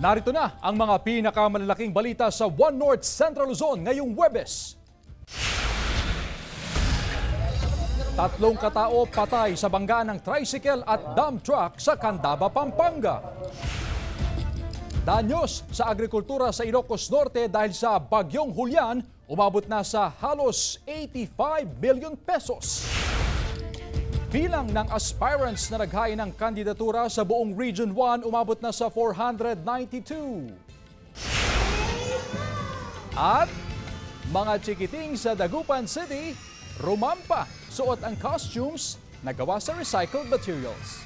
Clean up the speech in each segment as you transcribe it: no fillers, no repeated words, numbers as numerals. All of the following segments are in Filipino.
Narito na ang mga pinakamalalaking balita sa One North Central Luzon ngayong Huwebes. 3 katao patay sa banggaan ng tricycle at dump truck sa Candaba, Pampanga. Danyos sa agrikultura sa Ilocos Norte dahil sa Bagyong Julian, umabot na sa halos 85 billion pesos. Bilang ng aspirants na naghain ng kandidatura sa buong Region 1, umabot na sa 492. At mga chikiting sa Dagupan City, rumampa, suot ang costumes na gawa sa recycled materials.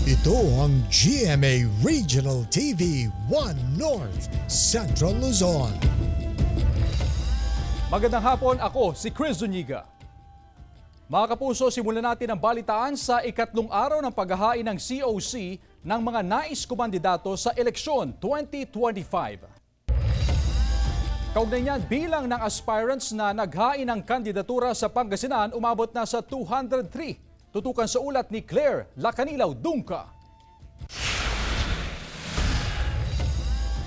Ito ang GMA Regional TV 1 North Central Luzon. Magandang hapon, ako si Chris Zuniga. Mga kapuso, simulan natin ang balitaan sa ikatlong araw ng paghahain ng COC ng mga nais kumandidato sa eleksyon 2025. Kaugnay niyan, bilang ng aspirants na naghain ng kandidatura sa Pangasinan, umabot na sa 203. Tutukan sa ulat ni Claire Lacanilaw Dungka.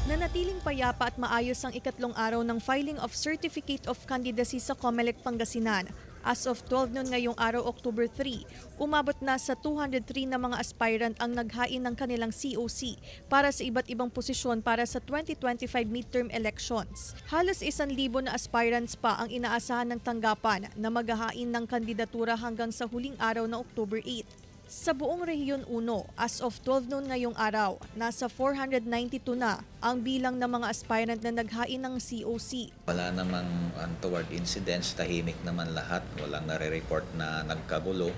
Nanatiling payapa at maayos ang ikatlong araw ng filing of Certificate of Candidacy sa COMELEC Pangasinan. As of 12 noon ngayong araw, October 3, umabot na sa 203 na mga aspirant ang naghain ng kanilang COC para sa iba't ibang posisyon para sa 2025 midterm elections. Halos 1,000 na aspirants pa ang inaasahan ng tanggapan na maghahain ng kandidatura hanggang sa huling araw na October 8. Sa buong Rehiyon 1, as of 12 noon ngayong araw, nasa 492 na ang bilang ng mga aspirant na naghain ng COC. Wala namang untoward incidents, tahimik naman lahat, walang nare-report na nagkagulo.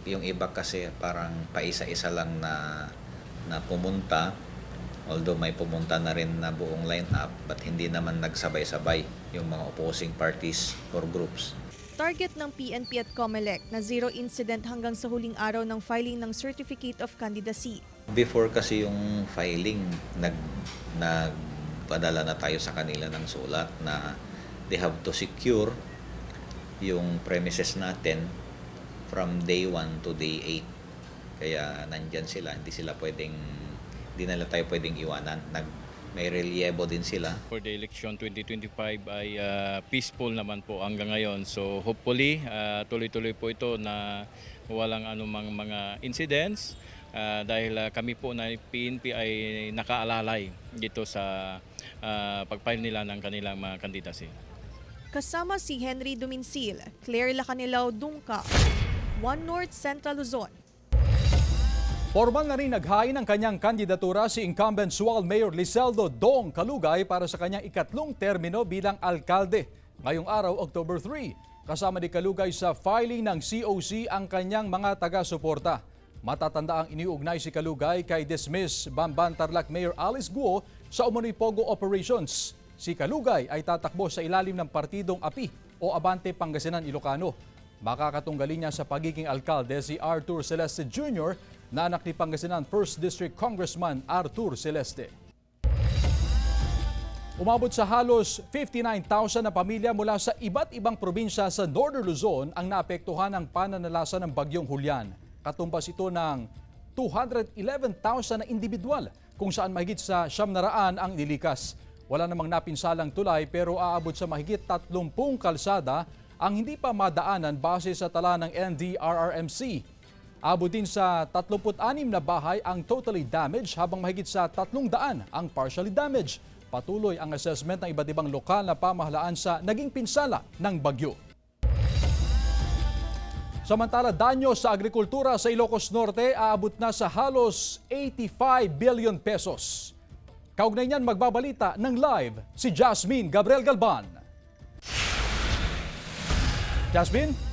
Yung iba kasi parang paisa-isa lang na pumunta, although may pumunta na rin na buong line-up, but hindi naman nagsabay-sabay yung mga opposing parties or groups. Target ng PNP at COMELEC na zero incident hanggang sa huling araw ng filing ng Certificate of Candidacy. Before kasi yung filing, nagpadala na tayo sa kanila ng sulat na they have to secure yung premises natin from day 1 to day 8. Kaya nandyan sila, hindi nila tayo pwedeng iwanan. May relyebo din sila. For the election 2025 ay peaceful naman po hanggang ngayon. So hopefully tuloy-tuloy po ito na walang anumang mga incidents dahil kami po na PNP ay nakaalalay dito sa pag-file nila ng kanilang mga kandidacy. Kasama si Henry Duminsil, Claire Lacanilaw Dungka, One North Central Luzon. Formal na rin naghain ng kanyang kandidatura si incumbent Sual Mayor Liseldo Dong Kalugay para sa kanyang ikatlong termino bilang alkalde. Ngayong araw, October 3, kasama ni Kalugay sa filing ng COC ang kanyang mga taga-suporta. Matatanda ang iniugnay si Kalugay kay dismiss Bamban Tarlac Mayor Alice Guo sa umano'y Pogo Operations. Si Kalugay ay tatakbo sa ilalim ng partidong API o Abante Pangasinan Ilocano. Makakatunggali niya sa pagiging alkalde si Arthur Celeste Jr., na anak ni Pangasinan 1st District Congressman Arthur Celeste. Umabot sa halos 59,000 na pamilya mula sa iba't ibang probinsya sa Northern Luzon ang naapektuhan ng pananalasa ng Bagyong Julian. Katumbas ito ng 211,000 na individual kung saan mahigit sa 700 ang inilikas. Wala namang napinsalang tulay pero aabot sa mahigit 30 kalsada ang hindi pa madaanan base sa tala ng NDRRMC. Abot din sa 36 na bahay ang totally damaged habang mahigit sa 300 ang partially damaged. Patuloy ang assessment ng iba't ibang lokal na pamahalaan sa naging pinsala ng bagyo. Samantala, danyo sa agrikultura sa Ilocos Norte aabot na sa halos 85 billion pesos. Kaugnay niyan magbabalita ng live si Jasmine Gabriel Galban. Jasmine?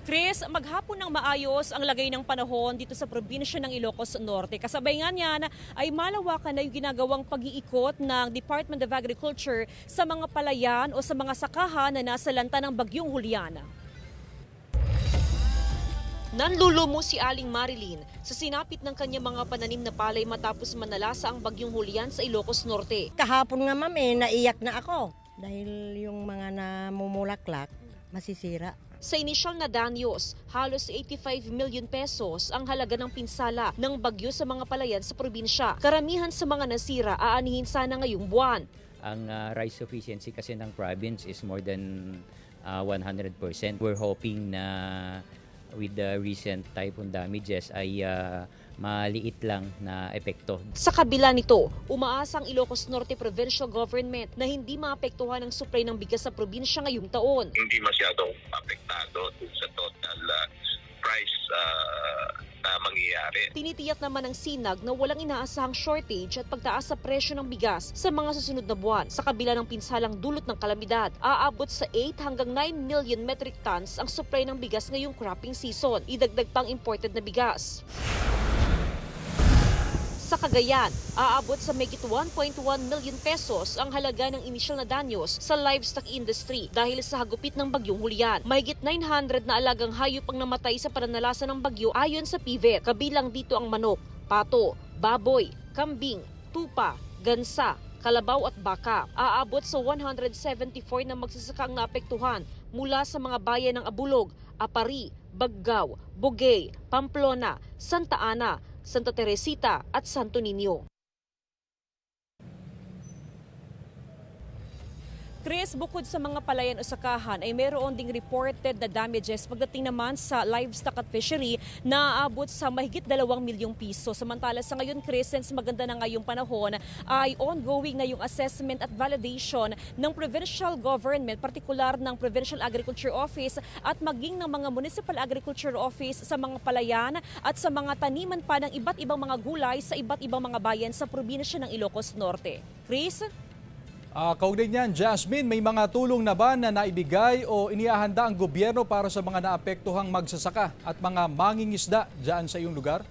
Chris, maghapon ng maayos ang lagay ng panahon dito sa probinsya ng Ilocos Norte. Kasabay nga niyan ay malawakan na yung ginagawang pag-iikot ng Department of Agriculture sa mga palayan o sa mga sakahan na nasa lanta ng Bagyong Julian. Nanlulumo si Aling Marilyn sa sinapit ng kanyang mga pananim na palay matapos manalasa ang Bagyong Julian sa Ilocos Norte. Kahapon nga ma'am naiyak na ako dahil yung mga namumulaklak masisira. Sa inisyal na danyos, halos 85 million pesos ang halaga ng pinsala ng bagyo sa mga palayan sa probinsya. Karamihan sa mga nasira aanihin sana ngayong buwan. Ang rice sufficiency kasi ng province is more than 100%. We're hoping na with the recent typhoon damages ay maliit lang na epekto. Sa kabila nito, umaasa ang Ilocos Norte Provincial Government na hindi maapektuhan ang supply ng bigas sa probinsya ngayong taon. Hindi masyadong apektado dun sa total price na mangyayari. Tinitiyak naman ng Sinag na walang inaasahang shortage at pagtaas sa presyo ng bigas sa mga susunod na buwan. Sa kabila ng pinsalang dulot ng kalamidad, aabot sa 8 hanggang 9 million metric tons ang supply ng bigas ngayong cropping season. Idagdag pang imported na bigas. Sa Cagayan, aabot sa mahigit 1.1 million pesos ang halaga ng inisyal na danyos sa livestock industry dahil sa hagupit ng bagyong Julian. Mahigit 900 na alagang hayop ang namatay sa pananalasa ng bagyo ayon sa PVET. Kabilang dito ang manok, pato, baboy, kambing, tupa, gansa, kalabaw at baka. Aabot sa 174 na magsasaka ang naapektuhan mula sa mga bayan ng Abulog, Apari, Baggaw, Bugay, Pamplona, Santa Ana, Santa Teresita at Santo Niño. Chris, bukod sa mga palayan o sakahan ay mayroon ding reported na damages pagdating naman sa livestock at fishery na aabot sa mahigit 2 milyong piso. Samantala sa ngayon, Chris, since maganda na ngayong panahon, ay ongoing na yung assessment at validation ng provincial government, partikular ng Provincial Agriculture Office at maging ng mga Municipal Agriculture Office sa mga palayan at sa mga taniman pa ng iba't ibang mga gulay sa iba't ibang mga bayan sa probinsya ng Ilocos Norte. Chris? Kaugnay niyan, Jasmine, may mga tulong na ba na naibigay o inihahanda ang gobyerno para sa mga naapektuhang magsasaka at mga mangingisda dyan sa iyong lugar?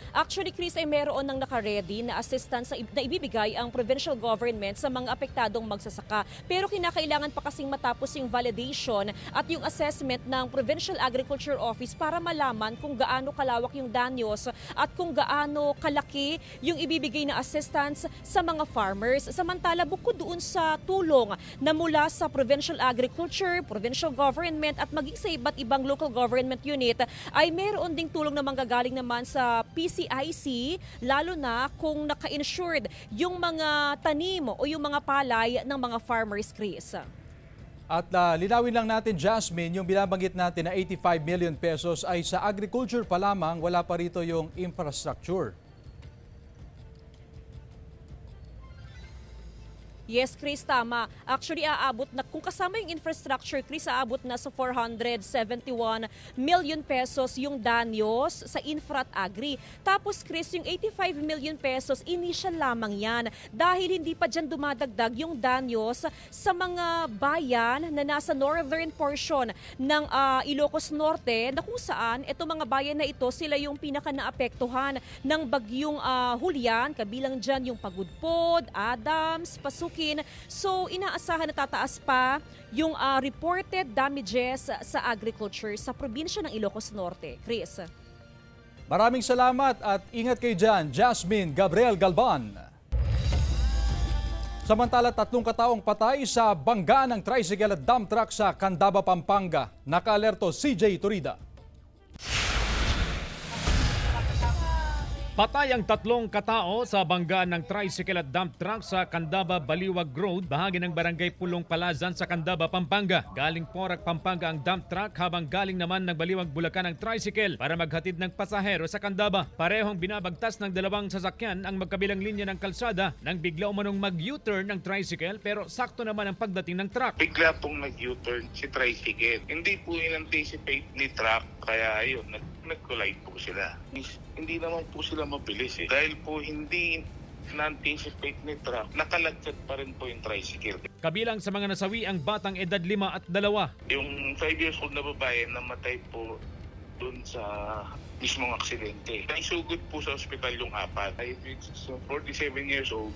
Actually, Chris, ay meron ng naka-ready na assistance na ibibigay ang provincial government sa mga apektadong magsasaka. Pero kinakailangan pa kasing matapos yung validation at yung assessment ng Provincial Agriculture Office para malaman kung gaano kalawak yung danyos at kung gaano kalaki yung ibibigay na assistance sa mga farmers. Samantala, bukod doon sa tulong na mula sa Provincial Agriculture, Provincial Government at maging sa iba't ibang local government unit, ay meron ding tulong na manggagaling naman sa PCIC, lalo na kung naka-insured yung mga tanim o yung mga palay ng mga farmers, Chris. At linawin lang natin, Jasmine, yung binabanggit natin na 85 million pesos ay sa agriculture pa lamang, wala pa rito yung infrastructure. Yes, Chris, tama. Actually, aabot na, kung kasama yung infrastructure, Chris, aabot na sa 471 million pesos yung danyos sa infra at agri. Tapos, Chris, yung 85 million pesos, initial lamang yan. Dahil hindi pa dyan dumadagdag yung danyos sa mga bayan na nasa northern portion ng Ilocos Norte, na kung saan itong mga bayan na ito, sila yung pinaka-naapektuhan ng bagyong Julian. Kabilang dyan yung Pagudpod, Adams, Pasukin. So, inaasahan na tataas pa yung reported damages sa agriculture sa probinsya ng Ilocos Norte. Chris. Maraming salamat at ingat kayo dyan, Jasmine Gabriel Galban. Samantala, 3 kataong patay sa banggaan ng tricycle at dump truck sa Candaba, Pampanga. Naka-alerto CJ Turida. Patay ang 3 katao sa banggaan ng tricycle at dump truck sa Candaba, Baliwag Road, bahagi ng barangay Pulong Palazan sa Candaba, Pampanga. Galing Porac, Pampanga ang dump truck habang galing naman ng Baliwag, Bulacan ang tricycle para maghatid ng pasahero sa Candaba. Parehong binabagtas ng 2 sasakyan ang magkabilang linya ng kalsada nang bigla umanong mag-U-turn ng tricycle pero sakto naman ang pagdating ng truck. Bigla pong nag-U-turn si tricycle. Hindi po in-anticipate ni truck, kaya ayun, nag-collide po sila. Hindi naman po sila mabilis eh. Dahil po hindi na-anticipate ni truck, nakalagkat pa rin po yung tricycle. Kabilang sa mga nasawi ang batang edad 5 at 2. Yung 5 years old na babae namatay po dun sa mismong aksidente. Naisugod po sa ospital yung 4. 47 years old,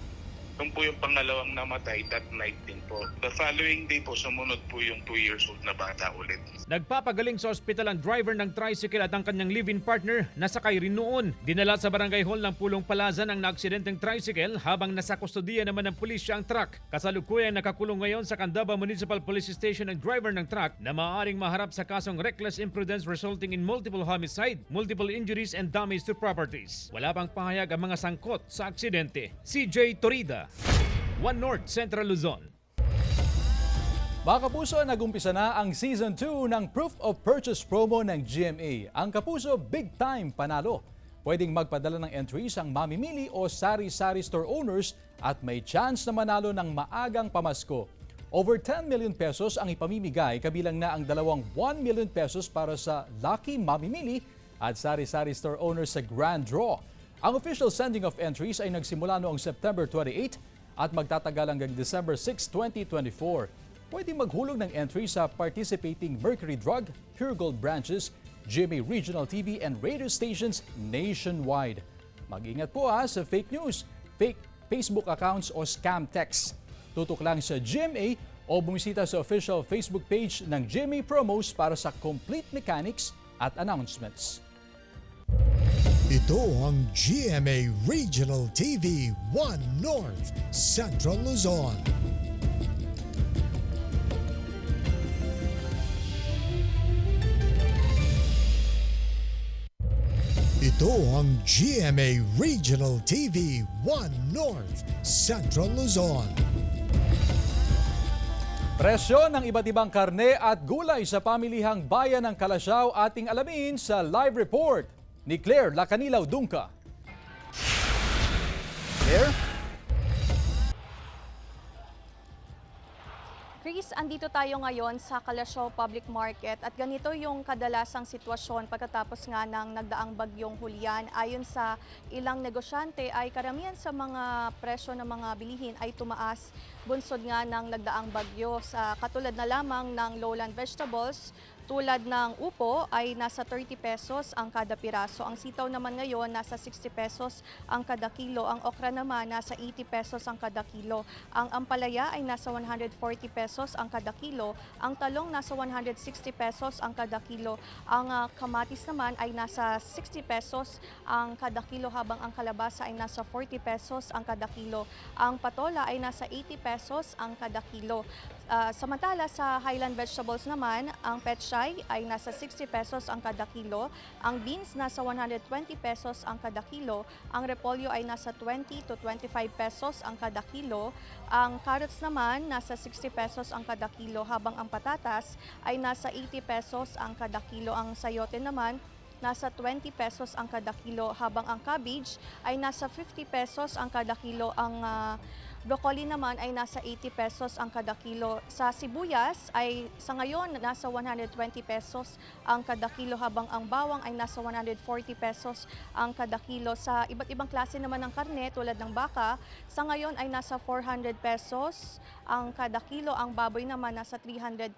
Yung po yung pangalawang namatay, that night din po. The following day po, sumunod po yung 2 years old na bata ulit. Nagpapagaling sa ospital ang driver ng tricycle at ang kanyang live-in partner na sakay rin noon. Dinala sa barangay hall ng Pulong Palasan ang naaksidenteng tricycle habang nasa kustodiya naman ng pulisya ang truck. Kasalukuyang nakakulong ngayon sa Candaba Municipal Police Station ang driver ng truck na maaaring maharap sa kasong reckless imprudence resulting in multiple homicide, multiple injuries and damage to properties. Wala pang pahayag ang mga sangkot sa aksidente. CJ Torida, One North Central Luzon. Mga kapuso, nag-umpisa na ang Season 2 ng Proof of Purchase promo ng GMA. Ang kapuso, big time panalo. Pwedeng magpadala ng entries ang mamimili o sari-sari store owners at may chance na manalo ng maagang pamasko. Over 10 million pesos ang ipamimigay, kabilang na ang dalawang 1 million pesos para sa lucky mamimili at sari-sari store owners sa Grand Draw. Ang official sending of entries ay nagsimula noong September 28 at magtatagal hanggang December 6, 2024. Pwede maghulog ng entry sa participating Mercury Drug, Pure Gold branches, GMA Regional TV and radio stations nationwide. Mag-ingat po sa fake news, fake Facebook accounts o scam texts. Tutok lang sa GMA o bumisita sa official Facebook page ng GMA Promos para sa complete mechanics at announcements. Ito ang GMA Regional TV 1 North Central Luzon. Ito ang GMA Regional TV 1 North Central Luzon. Presyo ng iba't ibang karne at gulay sa pamilihang bayan ng Calasiao ating alamin sa live report ni Claire Lacanilaw Dungka. Claire? Chris, andito tayo ngayon sa Calasiao Public Market at ganito yung kadalasang sitwasyon pagkatapos nga ng nagdaang bagyong Julian. Ayon sa ilang negosyante ay karamihan sa mga presyo ng mga bilihin ay tumaas bunsod nga ng nagdaang bagyo. Sa katulad na lamang ng lowland vegetables, tulad ng upo ay nasa 30 pesos ang kada piraso. Ang sitaw naman ngayon nasa 60 pesos ang kada kilo. Ang okra naman nasa 80 pesos ang kada kilo. Ang ampalaya ay nasa 140 pesos ang kada kilo. Ang talong nasa 160 pesos ang kada kilo. Ang kamatis naman ay nasa 60 pesos ang kada kilo habang ang kalabasa ay nasa 40 pesos ang kada kilo. Ang patola ay nasa 80 pesos ang kada kilo. Samantala sa highland vegetables naman, ang pechay ay nasa 60 pesos ang kada kilo, ang beans nasa 120 pesos ang kada kilo, ang repolyo ay nasa 20 to 25 pesos ang kada kilo, ang carrots naman nasa 60 pesos ang kada kilo habang ang patatas ay nasa 80 pesos ang kada kilo, ang sayote naman nasa 20 pesos ang kada kilo habang ang cabbage ay nasa 50 pesos ang kada kilo, ang broccoli naman ay nasa 80 pesos ang kada kilo. Sa sibuyas ay sa ngayon nasa 120 pesos ang kada kilo habang ang bawang ay nasa 140 pesos ang kada kilo. Sa iba't ibang klase naman ng karne tulad ng baka, sa ngayon ay nasa 400 pesos ang kada kilo. Ang baboy naman nasa 300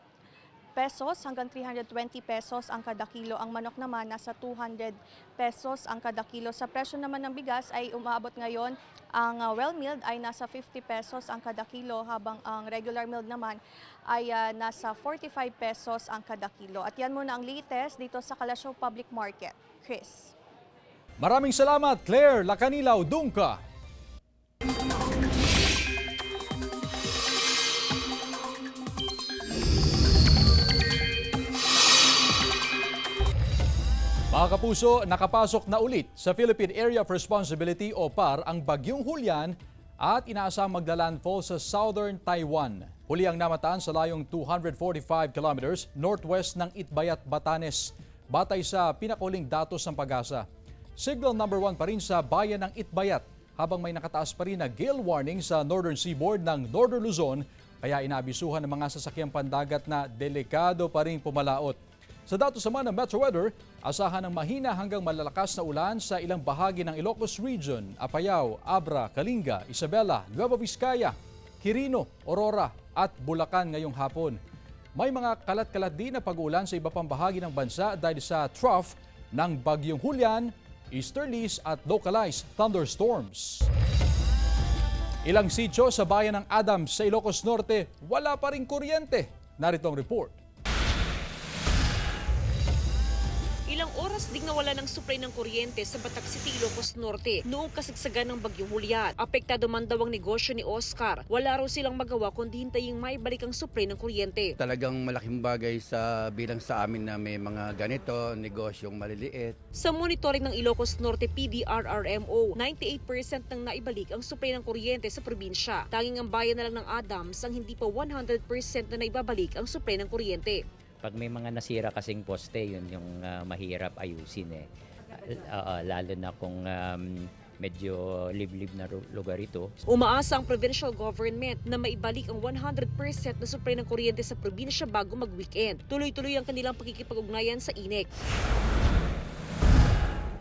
pesos hanggang 320 pesos ang kada kilo. Ang manok naman nasa 200 pesos ang kada kilo. Sa presyo naman ng bigas ay umaabot ngayon ang well-milled ay nasa 50 pesos ang kada kilo habang ang regular milled naman ay nasa 45 pesos ang kada kilo. At yan muna ang latest dito sa Calasiao Public Market. Chris. Maraming salamat, Claire Lacanilaw Dungka. Mga kapuso, nakapasok na ulit sa Philippine Area of Responsibility o PAR ang bagyong Julian at inaasang maglalandfall sa southern Taiwan. Huli ang namataan sa layong 245 kilometers northwest ng Itbayat, Batanes, batay sa pinakuling datos ng Pag-asa. Signal number 1 pa rin sa bayan ng Itbayat habang may nakataas pa rin na gale warning sa northern seaboard ng Northern Luzon, kaya inaabisuhan ng mga sasakyang pandagat na delikado pa rin pumalaot. Sa datos naman ng Metro Weather, asahan ng mahina hanggang malalakas na ulan sa ilang bahagi ng Ilocos Region, Apayao, Abra, Kalinga, Isabela, Nueva Vizcaya, Quirino, Aurora at Bulacan ngayong hapon. May mga kalat-kalat din na pag-ulan sa iba pang bahagi ng bansa dahil sa trough ng bagyong Julian, easterlies at localized thunderstorms. Ilang sityo sa bayan ng Adams sa Ilocos Norte, wala pa ring kuryente. Narito ang report. Ilang oras ding nawala ng supply ng kuryente sa Batac City, Ilocos Norte noong kasagsagan ng Bagyong Julian. Apektado man daw ang negosyo ni Oscar. Wala raw silang magawa kundi hintayin maibalik ang supply ng kuryente. Talagang malaking bagay bilang sa amin na may mga ganito, negosyong maliliit. Sa monitoring ng Ilocos Norte PDRRMO, 98% nang naibalik ang supply ng kuryente sa probinsya. Tanging ang bayan na lang ng Adams ang hindi pa 100% na naibabalik ang supply ng kuryente. Pag may mga nasira kasing poste, yun yung mahirap ayusin eh. Lalo na kung medyo liblib na lugar ito. Umaasa ang provincial government na maibalik ang 100% na supply ng kuryente sa probinsya bago mag-weekend. Tuloy-tuloy ang kanilang pakikipag-ugnayan sa INEC.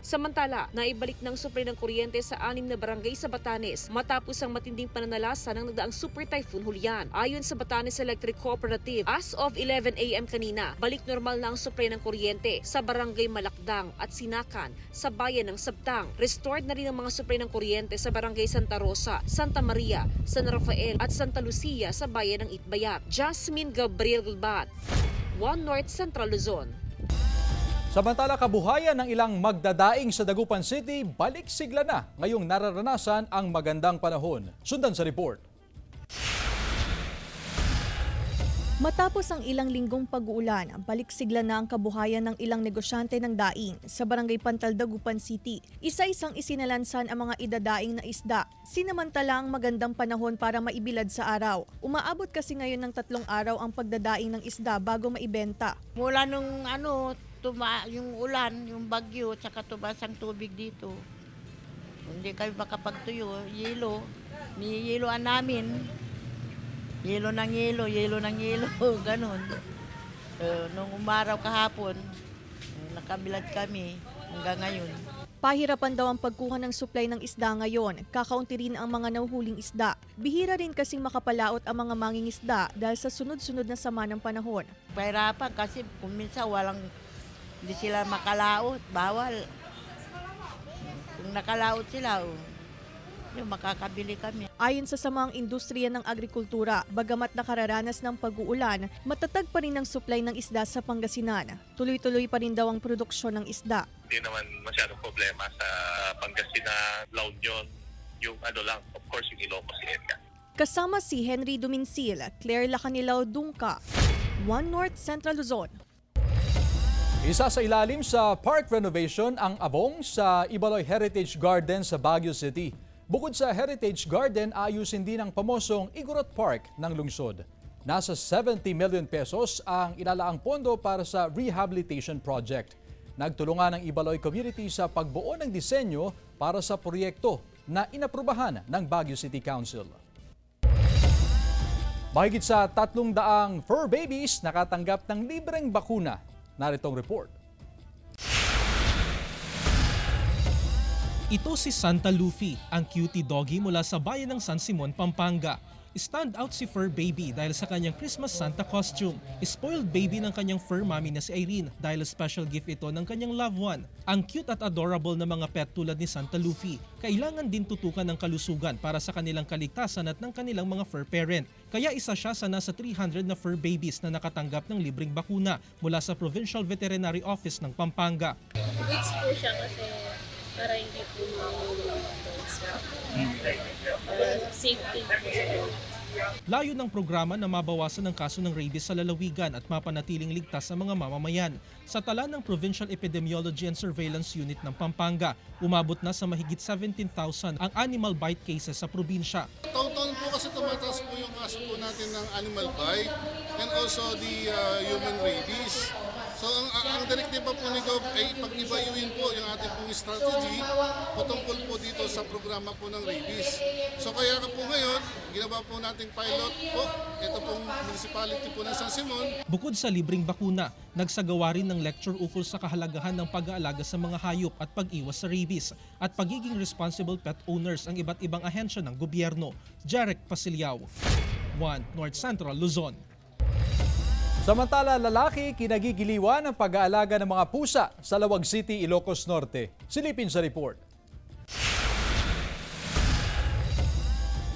Samantala, naibalik ng supply ng kuryente sa 6 na barangay sa Batanes matapos ang matinding pananalasa ng nagdaang Super Typhoon Julian. Ayon sa Batanes Electric Cooperative, as of 11 a.m. kanina, balik normal na ang supply ng kuryente sa barangay Malakdang at Sinakan sa bayan ng Sabtang. Restored na rin ang mga supply ng kuryente sa barangay Santa Rosa, Santa Maria, San Rafael at Santa Lucia sa bayan ng Itbayat. Jasmine Gabriel Gulbat, One North Central Luzon. Samantala, kabuhayan ng ilang magdadaing sa Dagupan City, balik sigla na ngayong nararanasan ang magandang panahon. Sundan sa report. Matapos ang ilang linggong pag-uulan, balik sigla na ang kabuhayan ng ilang negosyante ng daing sa Barangay Pantal, Dagupan City. Isa-isang isinalansan ang mga idadaing na isda. Sinamantala ang magandang panahon para maibilad sa araw. Umaabot kasi ngayon ng 3 araw ang pagdadaing ng isda bago maibenta. Mula nung yung ulan, yung bagyo, tsaka tumas ang tubig dito. Hindi kami makapagtuyo, niyeloan namin. Yelo ng yelo, ganun. Nung umaraw kahapon, nakabilad kami hanggang ngayon. Pahirapan daw ang pagkuha ng supply ng isda ngayon. Kakaunti rin ang mga nahuhuling isda. Bihira rin kasing makapalaot ang mga mangingisda dahil sa sunod-sunod na sama ng panahon. Pahirapan kasi kung minsan hindi sila makalaot, bawal. Kung nakalaot sila, yung makakabili kami. Ayon sa samang industriya ng agrikultura, bagamat nakararanas ng pag-uulan, matatag pa rin ang supply ng isda sa Pangasinan. Tuloy-tuloy pa rin daw ang produksyon ng isda. Hindi naman masyadong problema sa Pangasinan, La Union, yung lang, of course, yung Ilocos area. Kasama si Henry Duminsil, Claire Lacanilao Dungka, One North Central Luzon. Isa sa ilalim sa park renovation ang abong sa Ibaloy Heritage Garden sa Baguio City. Bukod sa Heritage Garden, ayusin din ang pamosong Igorot Park ng lungsod. Nasa 70 million pesos ang inalaang pondo para sa rehabilitation project. Nagtulungan ng Ibaloy community sa pagbuo ng disenyo para sa proyekto na inaprubahan ng Baguio City Council. Mahigit sa 300 fur babies nakatanggap ng libreng bakuna. Naritong report. Ito si Santa Luffy, ang cutie doggy mula sa bayan ng San Simon, Pampanga. Stand out si fur baby dahil sa kanyang Christmas Santa costume. Spoiled baby ng kanyang fur mommy na si Irene dahil special gift ito ng kanyang loved one. Ang cute at adorable na mga pet tulad ni Santa Luffy, kailangan din tutukan ng kalusugan para sa kanilang kaligtasan at ng kanilang mga fur parent. Kaya isa siya sa nasa 300 na fur babies na nakatanggap ng libreng bakuna mula sa Provincial Veterinary Office ng Pampanga. Goods po siya kasi para hindi po safety po. Layo ng programa na mabawasan ang kaso ng rabies sa lalawigan at mapanatiling ligtas sa mga mamamayan. Sa tala ng Provincial Epidemiology and Surveillance Unit ng Pampanga, umabot na sa mahigit 17,000 ang animal bite cases sa probinsya. Taon-taon po kasi tumataas po yung kaso po natin ng animal bite and also the human rabies. So ang direktiba po ni Gov ay pag-ibayuin po yung ating pong strategy patungkol po dito sa programa po ng rabies. So kaya po ngayon, ginawa po nating pilot po, ito pong municipality po ng San Simon. Bukod sa libreng bakuna, nagsagawa rin ng lecture ukol sa kahalagahan ng pag-aalaga sa mga hayop at pag-iwas sa rabies at pagiging responsible pet owners ang iba't ibang ahensya ng gobyerno. Jarek Pasilyao, One North Central Luzon. Samantala, lalaki kinagigiliwan ang pag-aalaga ng mga pusa sa Lawag City, Ilocos Norte. Silipin sa report.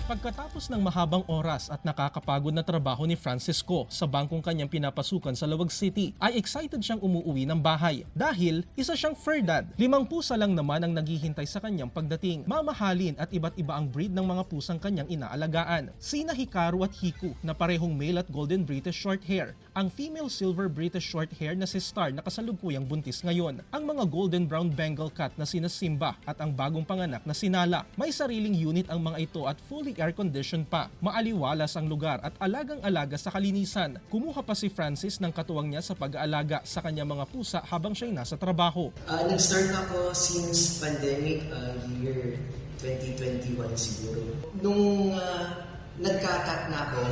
Pagkatapos ng mahabang oras at nakakapagod na trabaho ni Francisco sa bangkong kanyang pinapasukan sa Lawag City, ay excited siyang umuwi ng bahay dahil isa siyang fur dad. 5 pusa lang naman ang naghihintay sa kanyang pagdating. Mamahalin at iba't iba ang breed ng mga pusang kanyang inaalagaan. Sina Hikaru at Hiku na parehong male at golden British Shorthair. Ang female silver British Shorthair na si Star na kasalukuyang buntis ngayon. Ang mga golden brown Bengal cat na sina Simba at ang bagong panganak na si Nala. May sariling unit ang mga ito at fully air-conditioned pa. Maaliwalas ang lugar at alagang-alaga sa kalinisan. Kumuha pa si Francis ng katuwang niya sa pag-aalaga sa kanyang mga pusa habang siya'y nasa trabaho. Nag-start ako since pandemic, year 2021 siguro. Nung nagka-cut na ako,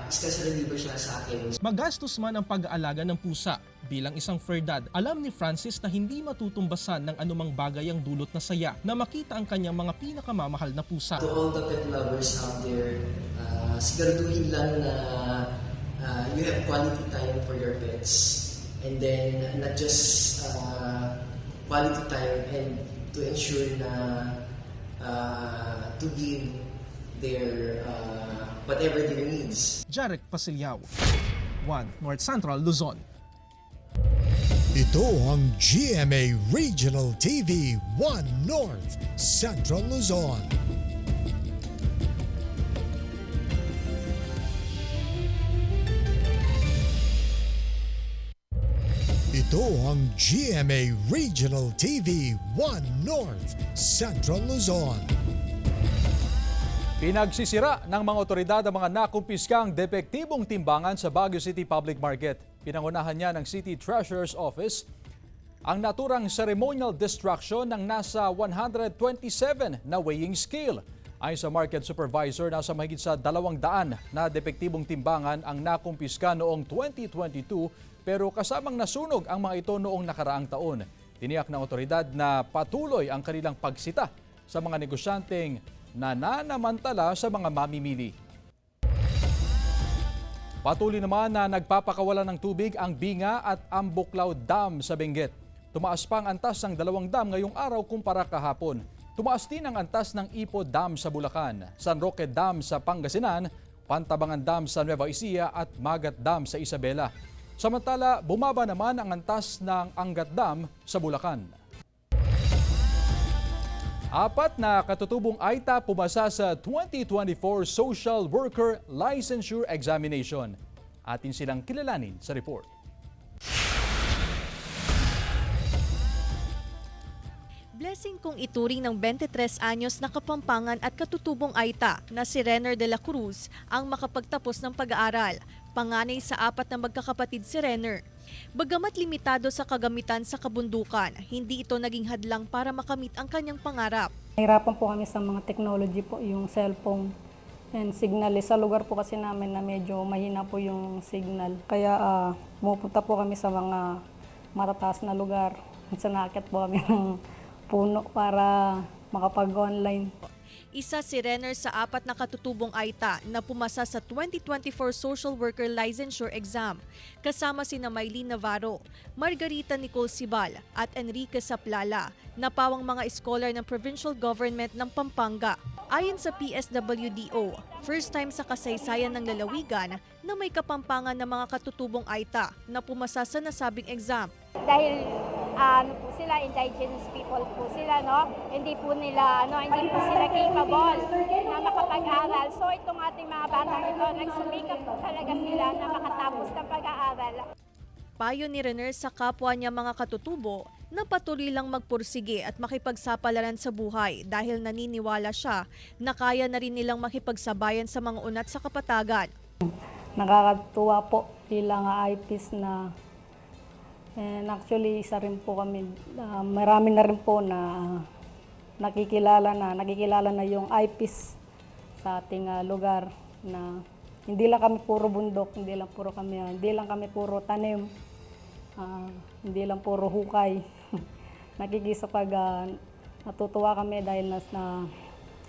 stress reliever siya sa akin. Magastos man ang pag-aalaga ng pusa. Bilang isang fur dad, alam ni Francis na hindi matutumbasan ng anumang bagay ang dulot na saya na makita ang kanyang mga pinakamamahal na pusa. To all the pet lovers out there, siguraduhin lang na you have quality time for your pets. And then, not just quality time and to ensure na to give their whatever their needs. Jarek Pasilyao, 1 North Central Luzon. Ito ang GMA Regional TV 1 North Central Luzon. Ito ang GMA Regional TV 1 North Central Luzon. Pinagsisira ng mga otoridad ang mga nakumpiskang depektibong timbangan sa Baguio City Public Market. Pinangunahan niya ng City Treasurer's Office ang naturang ceremonial destruction ng nasa 127 na weighing scale. Ayon sa market supervisor, nasa mahigit sa 200 na depektibong timbangan ang nakumpiska noong 2022 pero kasamang nasunog ang mga ito noong nakaraang taon. Tiniyak ng otoridad na patuloy ang kanilang pagsita sa mga negosyanteng nananamantala sa mga mamimili. Patuloy naman na nagpapakawalan ng tubig ang Binga at Ambuklaw Dam sa Benguet. Tumaas pa ang antas ng 2 dam ngayong araw kumpara kahapon. Tumaas din ang antas ng Ipo Dam sa Bulacan, San Roque Dam sa Pangasinan, Pantabangan Dam sa Nueva Ecija at Magat Dam sa Isabela. Samantala, bumaba naman ang antas ng Angat Dam sa Bulacan. 4 na katutubong Aita pumasa sa 2024 Social Worker Licensure Examination. Atin silang kilalanin sa report. Blessing kung ituring ng 23 anyos na Kapampangan at katutubong Aita na si Renner de la Cruz ang makapagtapos ng pag-aaral. Panganay sa 4 na magkakapatid si Renner. Bagamat limitado sa kagamitan sa kabundukan, hindi ito naging hadlang para makamit ang kanyang pangarap. Nahirapan po kami sa mga technology po, yung cellphone and signal. Sa lugar po kasi namin na medyo mahina po yung signal. Kaya pupunta po kami sa mga matataas na lugar. Minsan nakakit po kami ng puno para makapag-online. Isa si Renner sa 4 na katutubong Aita na pumasa sa 2024 Social Worker Licensure Exam. Kasama sina Maylene Navarro, Margarita Nicole Sibal at Enrique Saplala na pawang mga scholar ng Provincial Government ng Pampanga. Ayon sa PSWDO, first time sa kasaysayan ng lalawigan na may Kapampangan na mga katutubong Aita na pumasa sa nasabing exam. Dahil po sila, indigenous people po sila, no? Hindi po sila capable na makapag-aral. So itong ating mga batang ito, nagsumikap po talaga sila na makatapos ng pag-aaral. Payo ni Renner sa kapwa niya mga katutubo na patuloy lang magpursige at makipagsapalaran sa buhay dahil naniniwala siya na kaya na rin nilang makipagsabayan sa mga unat sa kapatagan. Nakakatuwa po bilang IPs na and actually isa rin po kami, marami na rin po na nakikilala na yung IPs sa ating lugar na hindi lang kami puro bundok, hindi lang kami puro tanim, hindi lang puro hukay. Nakikisapag natutuwa kami dahil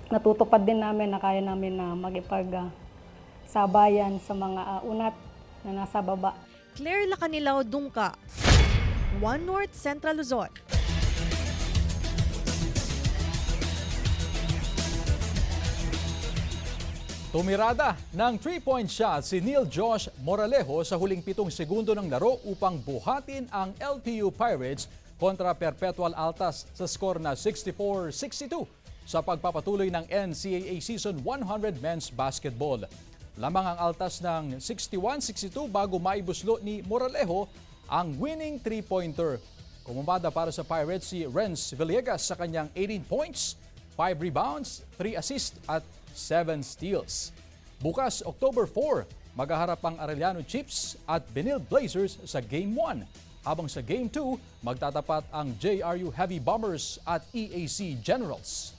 natutupad din namin na kaya namin na makipagsabayan sa mga unat na nasa baba. Claire Lacanilao, Dungka, 1 North Central Luzon. Tumirada ng 3-point shot si Neil Josh Moralejo sa huling 7 segundo ng laro upang buhatin ang LPU Pirates kontra Perpetual Altas sa skor na 64-62 sa pagpapatuloy ng NCAA Season 100 Men's Basketball. Lamang ang Altas ng 61-62 bago maibuslo ni Moralejo ang winning 3-pointer. Kumumada para sa Pirates si Renz Villegas sa kanyang 18 points, 5 rebounds, 3 assists at 7 steals. Bukas, October 4, maghaharap ang Arellano Chiefs at Benil Blazers sa Game 1. Habang sa Game 2, magtatapat ang JRU Heavy Bombers at EAC Generals.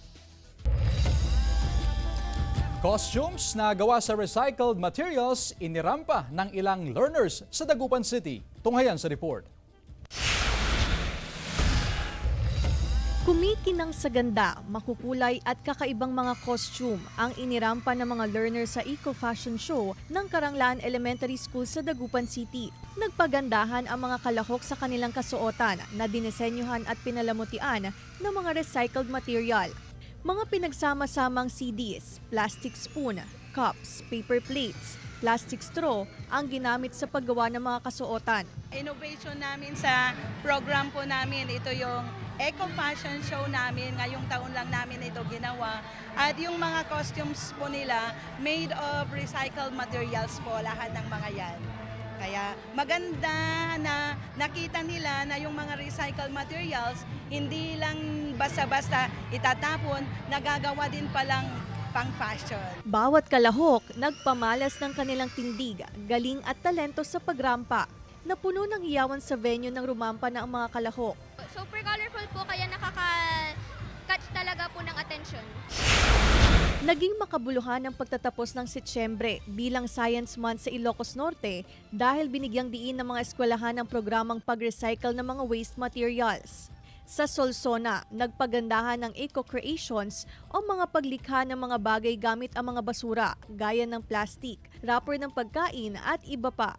Costumes na gawa sa recycled materials inirampa ng ilang learners sa Dagupan City. Tunghayan sa report. Kumikinang sa ganda, makukulay at kakaibang mga costume ang inirampa ng mga learners sa Eco Fashion Show ng Karanglaan Elementary School sa Dagupan City. Nagpagandahan ang mga kalahok sa kanilang kasuotan na dinisenyuhan at pinalamutian ng mga recycled material. Mga pinagsama-samang CDs, plastic spoon, cups, paper plates, plastic straw ang ginamit sa paggawa ng mga kasuotan. Innovation namin sa program po namin, ito yung Eco Fashion Show namin, ngayong taon lang namin ito ginawa. At yung mga costumes po nila, made of recycled materials po, lahat ng mga yan. Kaya maganda na nakita nila na yung mga recycled materials, hindi lang basta-basta itatapon, nagagawa din palang pang-fashion. Bawat kalahok, nagpamalas ng kanilang tindig, galing at talento sa pagrampa. Napuno ng hiyawan sa venue ng rumampa na ang mga kalahok. Super colorful po kaya nakaka-catch talaga po ng attention. Naging makabuluhan ang pagtatapos ng Setyembre bilang Science Month sa Ilocos Norte dahil binigyang diin ng mga eskwelahan ang programang pag-recycle ng mga waste materials. Sa Solsona, nagpagandahan ng eco-creations o mga paglikha ng mga bagay gamit ang mga basura gaya ng plastic, wrapper ng pagkain at iba pa.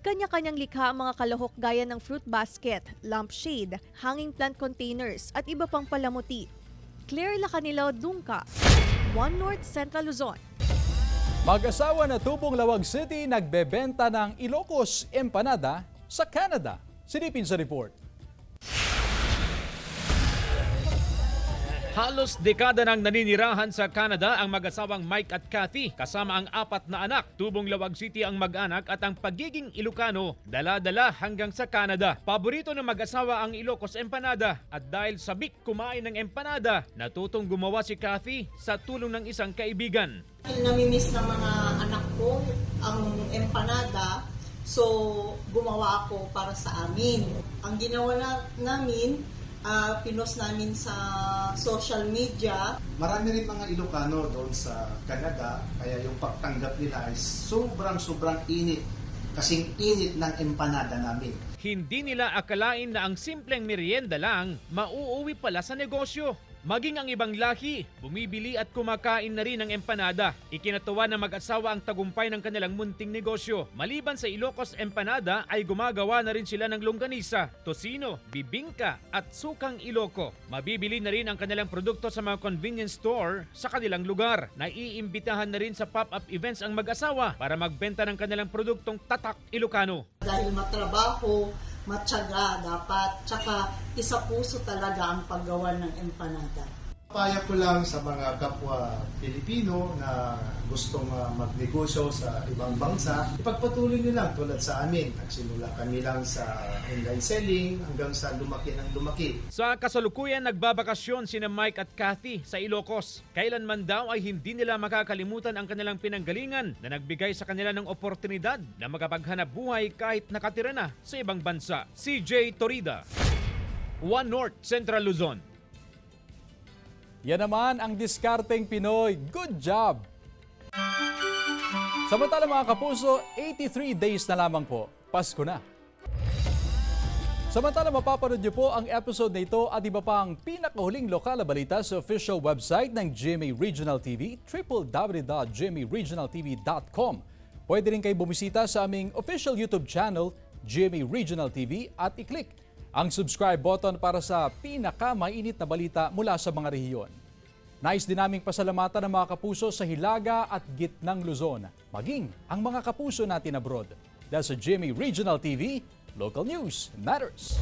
Kanya-kanyang likha ang mga kalahok gaya ng fruit basket, lampshade, hanging plant containers at iba pang palamuti. Claire Lacanilo, Dungka, One North Central Luzon. Mag-asawa na tubong Lawag City nagbebenta ng Ilocos Empanada sa Canada. Silipin sa report. Halos dekada nang naninirahan sa Canada ang mag-asawang Mike at Kathy kasama ang 4 na anak. Tubong Lawag City ang mag-anak at ang pagiging Ilocano dala-dala hanggang sa Canada. Paborito ng mag-asawa ang Ilocos Empanada at dahil sabik kumain ng empanada, natutong gumawa si Kathy sa tulong ng isang kaibigan. Namimiss ng mga anak ko ang empanada, so gumawa ako para sa amin. Ang ginawa namin, pinost namin sa social media. Marami rin mga Ilocano doon sa Canada, kaya yung pagtanggap nila ay sobrang init. Kasing init ng empanada namin. Hindi nila akalain na ang simpleng merienda lang, mauuwi pala sa negosyo. Maging ang ibang lahi, bumibili at kumakain na rin ng empanada. Ikinatuwa ng mag-asawa ang tagumpay ng kanilang munting negosyo. Maliban sa Ilocos Empanada ay gumagawa na rin sila ng longganisa, tosino, bibingka at sukang Iloco. Mabibili na rin ang kanilang produkto sa mga convenience store sa kanilang lugar. Naiimbitahan na rin sa pop-up events ang mag-asawa para magbenta ng kanilang produktong tatak Ilocano. Dahil matrabaho, matyaga dapat, tsaka isa puso talaga ang paggawa ng empanada. Paya ko lang sa mga kapwa Pilipino na gustong magnegosyo sa ibang bansa, ipagpatuloy nila tulad sa amin. Nagsimula kami lang sa online selling hanggang sa lumaki ng lumaki. Sa kasalukuyan, nagbabakasyon sina Mike at Kathy sa Ilocos. Kailanman daw ay hindi nila makakalimutan ang kanilang pinanggalingan na nagbigay sa kanila ng oportunidad na makapaghanap buhay kahit nakatira na sa ibang bansa. CJ Torida, One North Central Luzon. Yan naman ang diskarteng Pinoy. Good job! Samantala mga kapuso, 83 days na lamang po. Pasko na. Samantala mapapanood niyo po ang episode na ito at iba pang pinakahuling lokal na balita sa official website ng GMA Regional TV, www.gmaregionaltv.com. Pwede rin kayo bumisita sa aming official YouTube channel, GMA Regional TV, at i-click ang subscribe button para sa pinakamainit na balita mula sa mga rehiyon. Nais din naming pasalamatan ng mga kapuso sa Hilaga at Gitnang Luzon, maging ang mga kapuso natin abroad. Dahil sa GMA Regional TV, local news matters.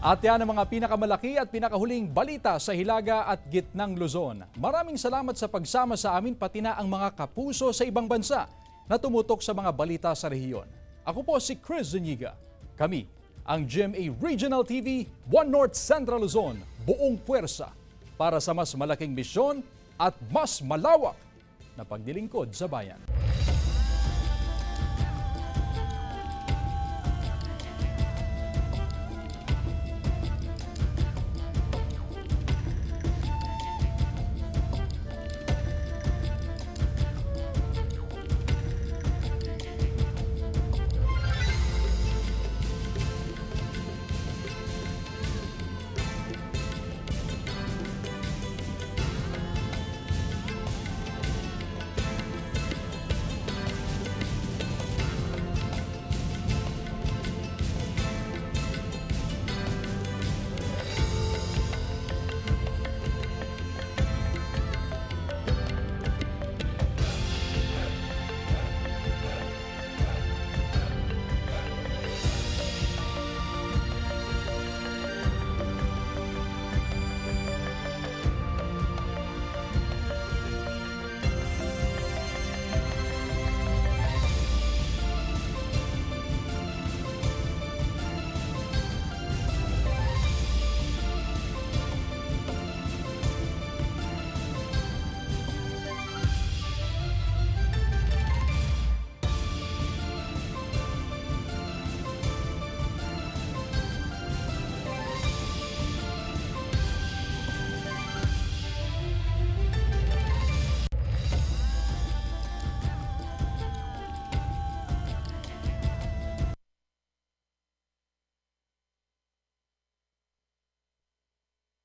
At yan ang mga pinakamalaki at pinakahuling balita sa Hilaga at Gitnang Luzon. Maraming salamat sa pagsama sa amin pati na ang mga kapuso sa ibang bansa na tumutok sa mga balita sa rehiyon. Ako po si Chris Zuniga. Kami ang GMA Regional TV 1 North Central Luzon, buong puwersa para sa mas malaking misyon at mas malawak na paglilingkod sa bayan.